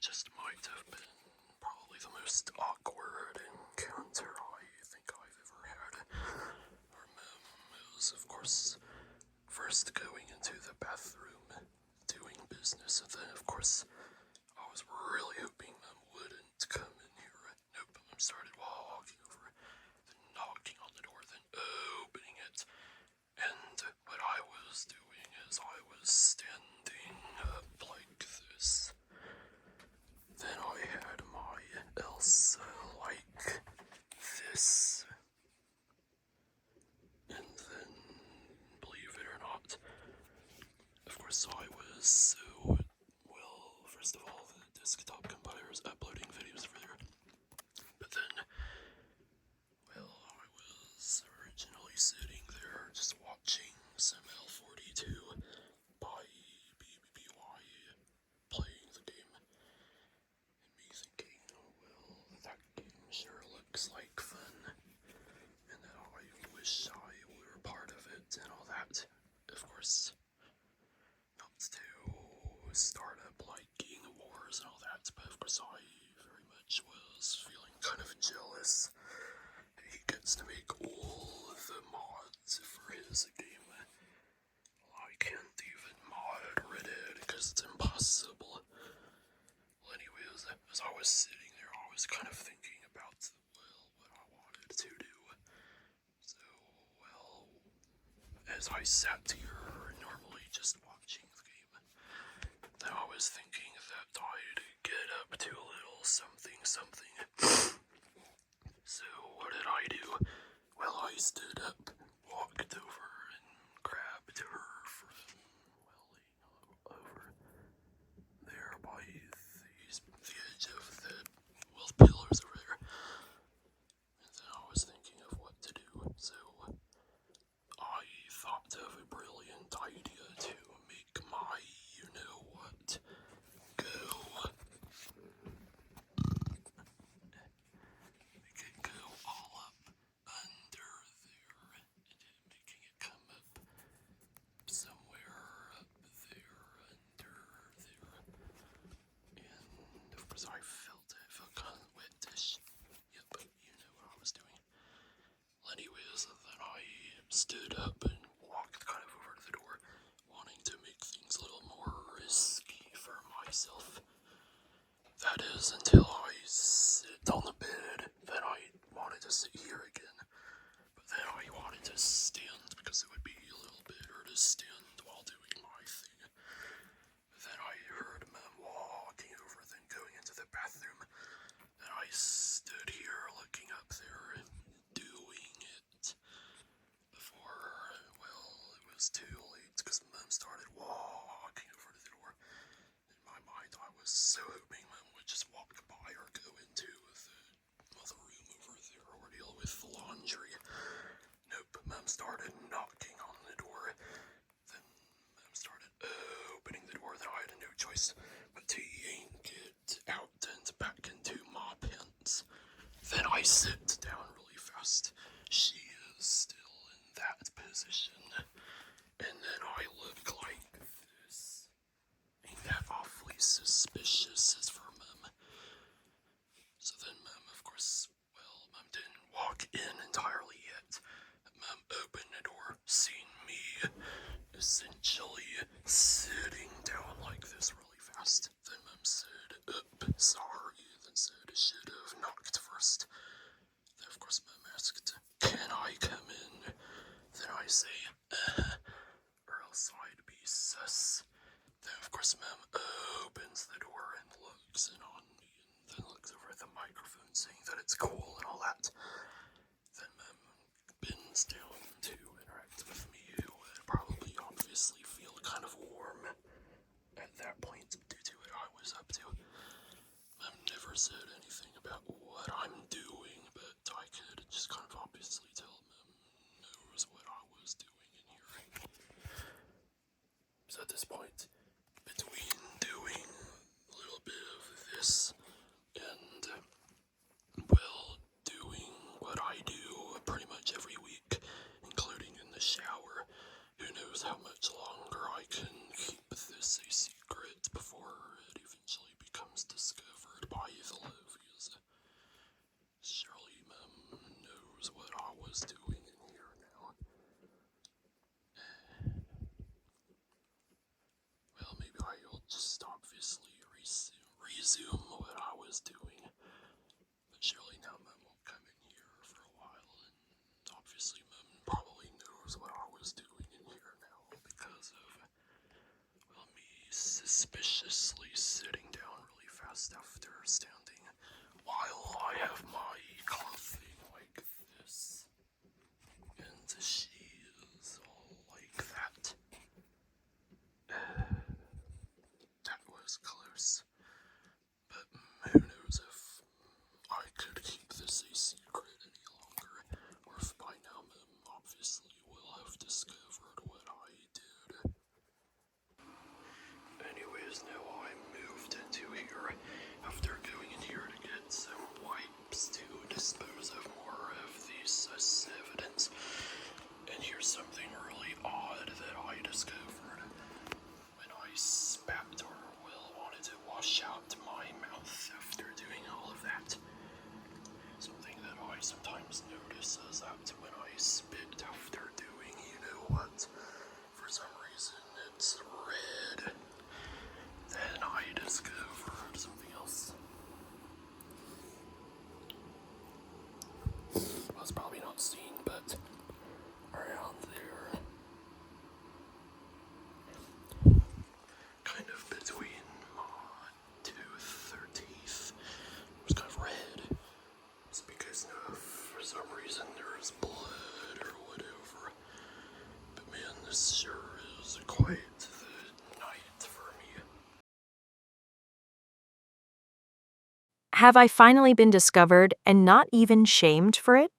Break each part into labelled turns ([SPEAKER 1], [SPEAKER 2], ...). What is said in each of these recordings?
[SPEAKER 1] just might have been probably the most awkward encounter I think I've ever had. Our mom was, of course, first going into the bathroom, doing business, and then, of course, I was really hoping Mom wouldn't come in here. Nope, Mom started walking over, then knocking on the door, then opening it. And what I was doing is I was standing up like this. Then I had my Elsa like this. And then, believe it or not, of course I was so, well, first of all, the desktop compiler is uploading videos for there. But then, well, I was originally sitting there just watching some L42 by BBBY playing the game. And me thinking, well, that game sure looks like fun. And that I wish I were part of it and all that. Of course, not to start up like Gang Wars and all that, but of course I very much was feeling kind of jealous. He gets to make all the mods for his game. I can't even mod Reddit because it's impossible. Well, anyways, as I was sitting there, I was kind of thinking about, well, what I wanted to do. So, well, as I sat here normally just watching the game, then I was thinking that I'd get up to a little something something. So what did I do? Well, I stood up, walked over, and grabbed her from, well, over there by the edge of the, well, pillars over there. And then I was thinking of what to do, so I thought of a brilliant idea to make my you-know-what go. Make it go all up under there, and making it come up somewhere up there, under there. And of course I felt it, felt kind of wet-ish. Yep, you know what I was doing. Anyways, then I stood up and walked kind of over to the door, wanting to make things a little more risky for myself. That is, until I sit on the bed, then I wanted to sit here again. But then I wanted to stand because it would be a little better to stand while doing my thing. Then I heard Mom walking over, then going into the bathroom. Then I stood here looking up there and doing it before, well, it was too late because Mom started walking over to the door. In my mind, I was so hoping Mom would just walk by or go into the room over there or deal with the laundry. Nope, Mom started knocking on the door. Then Mom started opening the door. Then I had no choice but to yank it out and back into my pants. Then I sit down really fast. She is still in that position. And then I look like this. Ain't that awfully suspicious as for Mom? So then Mom, of course, well, Mom didn't walk in entirely yet. Mom opened the door, seen me essentially sitting down like this really fast. Then Mom said, sorry, then said, should have knocked first. Then of course Mom asked, can I come in? Then I say, or else I'd be sus. Then of course Mom opens the door and looks in on me, and then looks over at the microphone saying that it's cool and all that. Then Mom bends down to interact with me, who would probably obviously feel kind of warm at that point due to what I was up to. Mom never said anything about what I'm doing, but I could just kind of obviously tell Mom knows what I was doing in here. So at this point, between doing a little bit of this and, well, doing what I do pretty much every week, including in the shower, who knows how much longer I can keep this a secret before it eventually becomes discovered. resume what I was doing. But surely now Mum won't come in here for a while, and obviously Mum probably knows what I was doing in here now because of, well, me suspiciously sitting down really fast after standing while I have my clothing like this. And she is all like that. That was close. But who knows if I could keep this a secret any longer, or if by now Mum obviously will have discovered what I did. Anyways, now I moved into here after going in here to get some wipes to dispose of more of the sus evidence. And here's something really odd that I discovered when I spat or, well, wanted to wash out my mouth after doing all of that. Something that I sometimes notice is that when I spit after doing you know what, for some reason it's red. Then I discovered something else. Well, it's probably not seen, but around there, kind of between my tooth or teeth, it was kind of red. It's because for some reason there's blood or whatever. But man, this sure is quite the night for me.
[SPEAKER 2] Have I finally been discovered and not even shamed for it?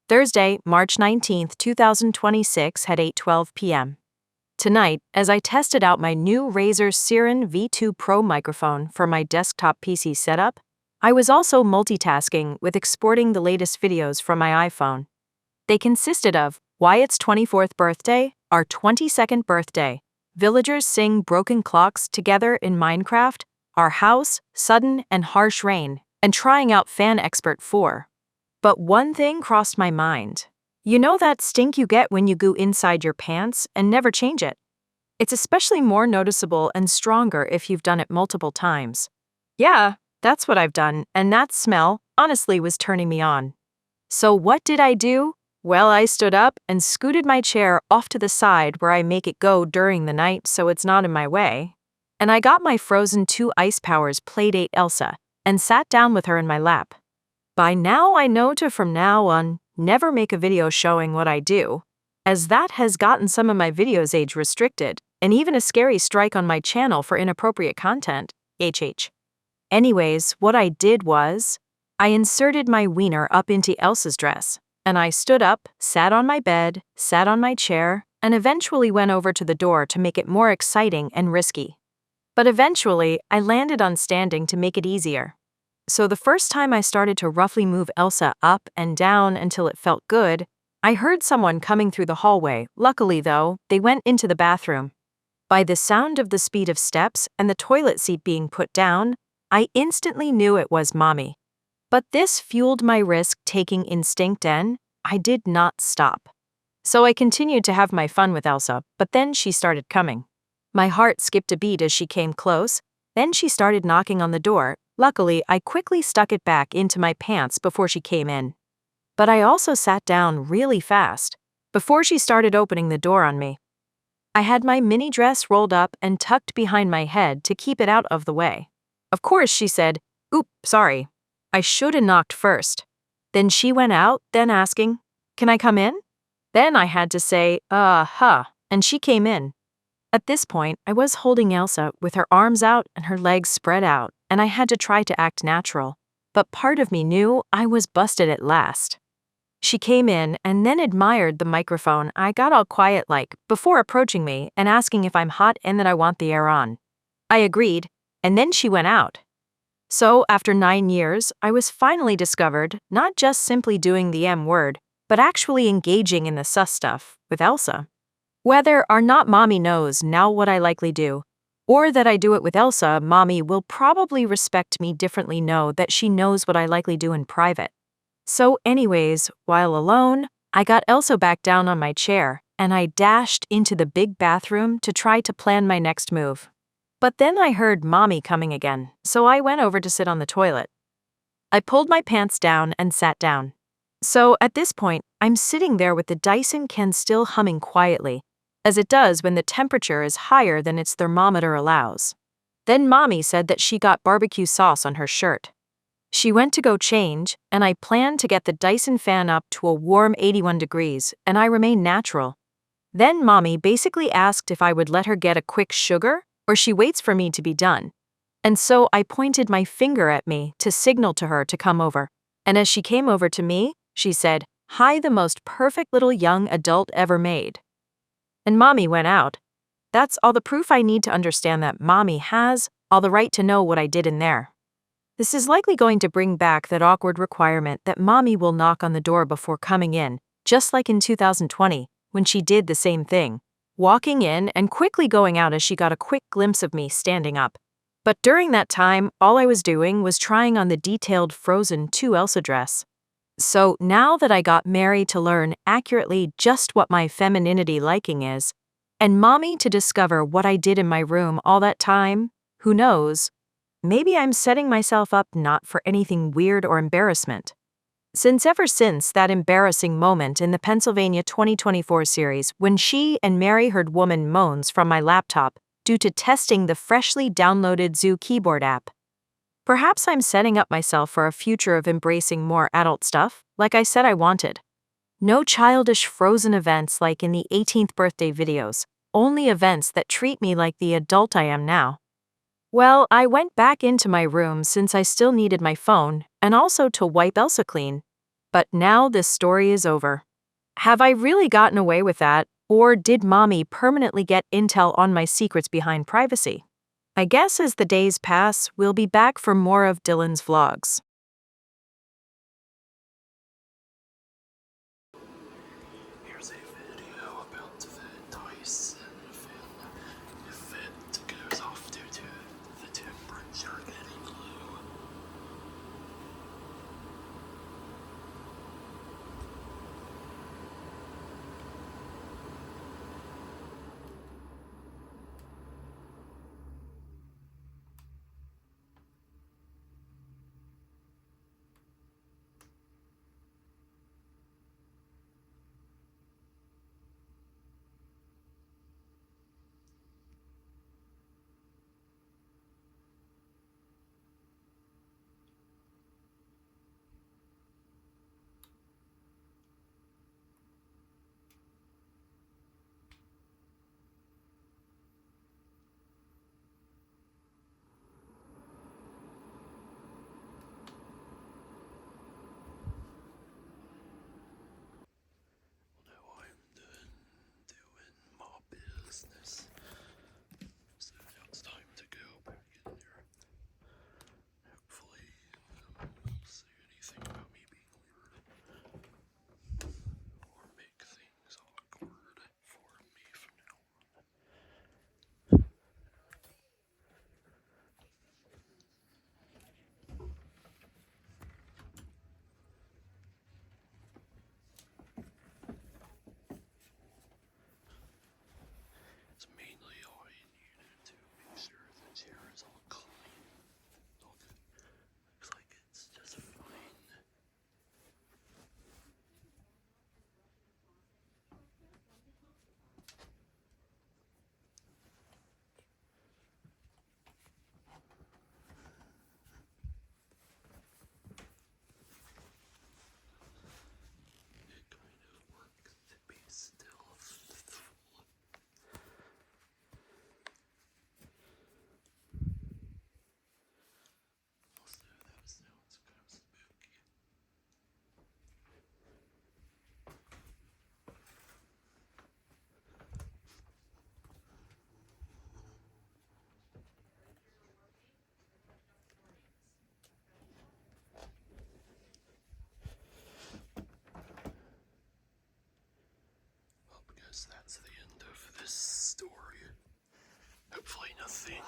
[SPEAKER 2] Thursday, March 19th, 2026 at 8:12 p.m. Tonight, as I tested out my new Razer Seiren V2 Pro microphone for my desktop PC setup, I was also multitasking with exporting the latest videos from my iPhone. They consisted of Wyatt's 24th birthday, our 22nd birthday, villagers sing broken clocks together in Minecraft, our house, sudden and harsh rain, and trying out Fan Expert 4. But one thing crossed my mind. You know that stink you get when you go inside your pants and never change it? It's especially more noticeable and stronger if you've done it multiple times. Yeah, that's what I've done, and that smell, honestly, was turning me on. So what did I do? Well, I stood up and scooted my chair off to the side where I make it go during the night so it's not in my way. And I got my Frozen 2 Ice Powers Playdate Elsa and sat down with her in my lap. By now I know to from now on never make a video showing what I do, as that has gotten some of my videos age restricted and even a scary strike on my channel for inappropriate content, HH. Anyways, what I did was, I inserted my wiener up into Elsa's dress, and I stood up, sat on my bed, sat on my chair, and eventually went over to the door to make it more exciting and risky. But eventually, I landed on standing to make it easier. So the first time I started to roughly move Elsa up and down until it felt good, I heard someone coming through the hallway. Luckily, though, they went into the bathroom. By the sound of the speed of steps and the toilet seat being put down, I instantly knew it was Mommy. But this fueled my risk-taking instinct and I did not stop. So I continued to have my fun with Elsa, but then she started coming. My heart skipped a beat as she came close, then she started knocking on the door. Luckily, I quickly stuck it back into my pants before she came in. But I also sat down really fast before she started opening the door on me. I had my mini dress rolled up and tucked behind my head to keep it out of the way. Of course, she said, "Oop, sorry. I shoulda knocked first." Then she went out, then asking, "Can I come in?" Then I had to say, and she came in. At this point, I was holding Elsa with her arms out and her legs spread out, and I had to try to act natural. But part of me knew I was busted at last. She came in and then admired the microphone. I got all quiet-like before approaching me and asking if I'm hot and that I want the air on. I agreed, and then she went out. So, after 9 years, I was finally discovered, not just simply doing the M word, but actually engaging in the sus stuff with Elsa. Whether or not Mommy knows now what I likely do, or that I do it with Elsa, Mommy will probably respect me differently know that she knows what I likely do in private. So anyways, while alone, I got Elsa back down on my chair, and I dashed into the big bathroom to try to plan my next move. But then I heard Mommy coming again, so I went over to sit on the toilet. I pulled my pants down and sat down. So at this point, I'm sitting there with the Dyson can still humming quietly, as it does when the temperature is higher than its thermometer allows. Then Mommy said that she got barbecue sauce on her shirt. She went to go change, and I planned to get the Dyson fan up to a warm 81 degrees, and I remained natural. Then Mommy basically asked if I would let her get a quick sugar, or she waits for me to be done. And so I pointed my finger at me to signal to her to come over. And as she came over to me, she said, "Hi, the most perfect little young adult ever made." And Mommy went out. That's all the proof I need to understand that Mommy has all the right to know what I did in there. This is likely going to bring back that awkward requirement that Mommy will knock on the door before coming in, just like in 2020, when she did the same thing, walking in and quickly going out as she got a quick glimpse of me standing up. But during that time, all I was doing was trying on the detailed Frozen 2 Elsa dress. So now that I got Mary to learn accurately just what my femininity liking is, and Mommy to discover what I did in my room all that time, who knows? Maybe I'm setting myself up not for anything weird or embarrassment. Since ever since that embarrassing moment in the Pennsylvania 2024 series when she and Mary heard woman moans from my laptop due to testing the freshly downloaded Zoo keyboard app. Perhaps I'm setting up myself for a future of embracing more adult stuff, like I said I wanted. No childish Frozen events like in the 18th birthday videos, only events that treat me like the adult I am now. Well, I went back into my room since I still needed my phone, and also to wipe Elsa clean. But now this story is over. Have I really gotten away with that, or did Mommy permanently get intel on my secrets behind privacy? I guess as the days pass, we'll be back for more of Dylan's vlogs.
[SPEAKER 1] Here's a video about the Dyson fan. If it goes off due to the temperature getting low. Now I'm done doing my business. So now it's time to go back in there. Hopefully, won't say anything about me being weird. Or make things awkward for me from now on. It's mainly all I needed to make sure the chair is all clean. Looks like it's just fine. It kind of works to be still full. Also, that sounds kind of spooky. Well, because that's the end of this story. Hopefully nothing